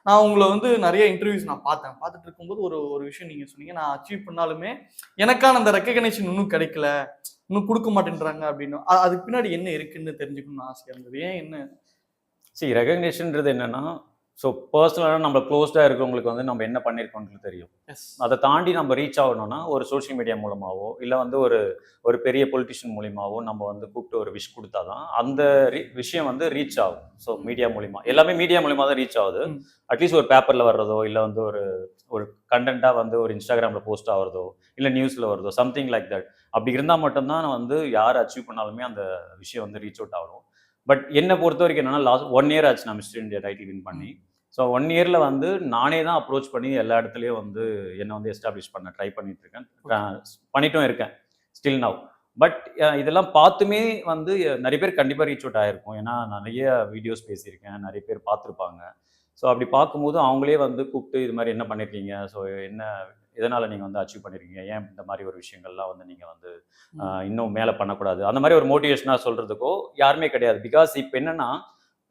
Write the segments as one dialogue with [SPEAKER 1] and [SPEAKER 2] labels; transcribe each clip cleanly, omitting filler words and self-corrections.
[SPEAKER 1] நான் உங்கள வந்து நெறைய இன்டர்வியூஸ் நான் பார்த்தேன். பார்த்துட்டு இருக்கும்போது ஒரு ஒரு விஷயம் நீங்க சொன்னீங்க. நான் அச்சீவ் பண்ணாலுமே, எனக்கான அந்த ரெகக்னிஷன் இன்னும் கிடைக்கல. இன்னும் குடுக்க மாட்டேன்றாங்க அப்படின்னு. அதுக்கு பின்னாடி என்ன இருக்குன்னு தெரிஞ்சுக்கணும்னு ஆசையா இருந்தது. ஏன் என்ன?
[SPEAKER 2] ரெகக்னிஷன்ன்றது என்னன்னா, ஸோ பர்சனலா நம்ம க்ளோஸ்டா இருக்கிறவங்களுக்கு வந்து நம்ம என்ன பண்ணியிருக்கோன்றது தெரியும்.
[SPEAKER 1] எஸ்.
[SPEAKER 2] அத தாண்டி நம்ம ரீச் ஆகணும்னா, ஒரு சோசியல் மீடியா மூலமாவோ, இல்ல வந்து ஒரு ஒரு பெரிய பொலிட்டிஷியன் மூலியமாவோ நம்ம வந்து கூப்பிட்டு ஒரு விஷ் குடுத்தா தான், அந்த விஷயம் வந்து ரீச் ஆகும். ஸோ மீடியா மூலியமா. எல்லாமே மீடியா மூலியமா தான் ரீச் ஆகுது.
[SPEAKER 1] ம்.
[SPEAKER 2] அட்லீஸ்ட் ஒரு பேப்பர்ல வர்றதோ, இல்ல வந்து ஒரு ஒரு கன்டென்ட்டா வந்து ஒரு Instagramல போஸ்ட் ஆகுறதோ, இல்ல நியூஸ்ல வருதோ, சம்திங் லைக் தட். அப்படி இருந்தா மட்டும் தான் வந்து யார் அச்சீவ் பண்ணாலுமே அந்த விஷயம் வந்து ரீச் அவுட் ஆகும். பட் என்ன பொறுத்தவரைக்கும் என்னன்னா, லாஸ்ட் 1 இயர் ஆச்சு நான் மிஸ்டர் இந்தியா டைட்டில் வின் பண்ணி. ஸோ 1 இயர்ல வந்து நானே தான் அப்ரோச் பண்ணி எல்லா இடத்துலயும் வந்து என்ன வந்து எஸ்டாப்ளிஷ் பண்ண ட்ரை பண்ணிட்டு இருக்கேன். பண்ணிட்டும் இருக்கேன். Still now. பட் இதெல்லாம் பார்த்துமே வந்து நெறைய பேர் கண்டிப்பா ரீச் அவுட் ஆயிருக்கும். ஏன்னா நெறைய வீடியோஸ் பேசியிருக்கேன். நெறைய பேர் பார்த்துருப்பாங்க. ஸோ அப்படி பார்க்கும்போது அவங்களே வந்து கூப்பிட்டு இது மாரி என்ன பண்ணியிருக்கீங்க? ஸோ என்ன எதனால நீங்க வந்து அச்சீவ் பண்ணியிருக்கீங்க? ஏன் இந்த மாரி ஒரு விஷயங்கள்லாம் வந்து நீங்க வந்து இன்னும் மேல பண்ணக்கூடாது? அந்த மாரி ஒரு மோட்டிவேஷனா சொல்றதுக்கோ யாருமே கிடையாது. பிகாஸ் இப்ப என்னன்னா,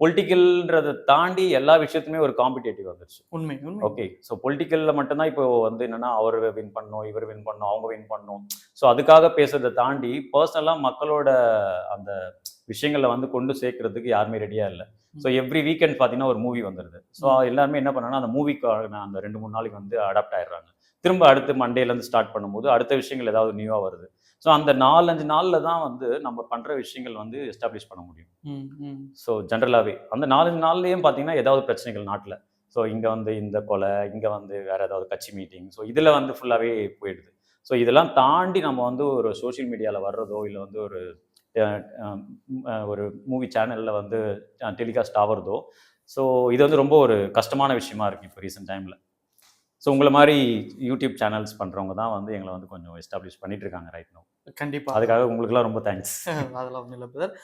[SPEAKER 2] பொலிட்டிக்கல்ன்றத தாண்டி எல்லா விஷயத்துலயுமே ஒரு காம்படிட்டிவ் வந்துருச்சு.
[SPEAKER 1] உண்மை, உண்மை.
[SPEAKER 2] ஓகே. ஸோ பொலிட்டிக்கல்ல மட்டும் தான் இப்போ வந்து என்னன்னா, அவர் வின் பண்ணணும், இவர் வின் பண்ணணும், அவங்க வின் பண்ணணும். ஸோ அதுக்காக பேசுறத தாண்டி, பர்சனலா மக்களோட அந்த விஷயங்கள வந்து கொண்டு சேர்க்கிறதுக்கு யாருமே ரெடியா இல்ல. ஸோ எவ்ரி வீக்கெண்ட் பார்த்தீங்கன்னா, ஒரு மூவி வந்துருது. ஸோ எல்லாருமே என்ன பண்ணாங்கன்னா, அந்த மூவிக்கான அந்த 2, 3 நாளைக்கு வந்து அடாப்ட் ஆயிடுறாங்க. திரும்ப அடுத்து மண்டேலேருந்து ஸ்டார்ட் பண்ணும்போது, அடுத்த விஷயங்கள் ஏதாவது நியூவா வருது. ஸோ அந்த 4, 5 நாள்ல தான் வந்து நம்ம பண்ற விஷயங்கள் வந்து எஸ்டாப்ளிஷ் பண்ண முடியும்.
[SPEAKER 1] ம், ம்.
[SPEAKER 2] ஸோ ஜெனரலாவே. அந்த 4, 5 நாள்லயும் பார்த்தீங்கன்னா, ஏதாவது பிரச்சனைகள் நாட்ல. ஸோ இங்க வந்து இந்த கொலை, இங்க வந்து வேற ஏதாவது கட்சி மீட்டிங். ஸோ இதுல வந்து ஃபுல்லாவே போயிடுது. ஸோ இதெல்லாம் தாண்டி நம்ம வந்து ஒரு சோசியல் மீடியால வர்றதோ, இல்ல வந்து ஒரு அ ஒரு மூவி சேனல்ல வந்து டெலிகாஸ்ட் ஆவறதோ, ஸோ இது வந்து ரொம்ப ஒரு கஷ்டமான விஷயமா இருக்கு இப்போ ரீசென்ட் டைம்ல. ஸோ உங்கள மாரி யூடியூப் சேனல்ஸ் பண்றவங்க தான் வந்து எங்கள வந்து கொஞ்சம் எஸ்டாப்ளிஷ் பண்ணிட்டு இருக்காங்க ரைட் நவ்.
[SPEAKER 1] கண்டிப்பா.
[SPEAKER 2] அதுக்காக உங்களுக்கெல்லாம் ரொம்ப தேங்க்ஸ்.
[SPEAKER 1] அதெல்லாம் ஒண்ணும் இல்ல பிரதர்.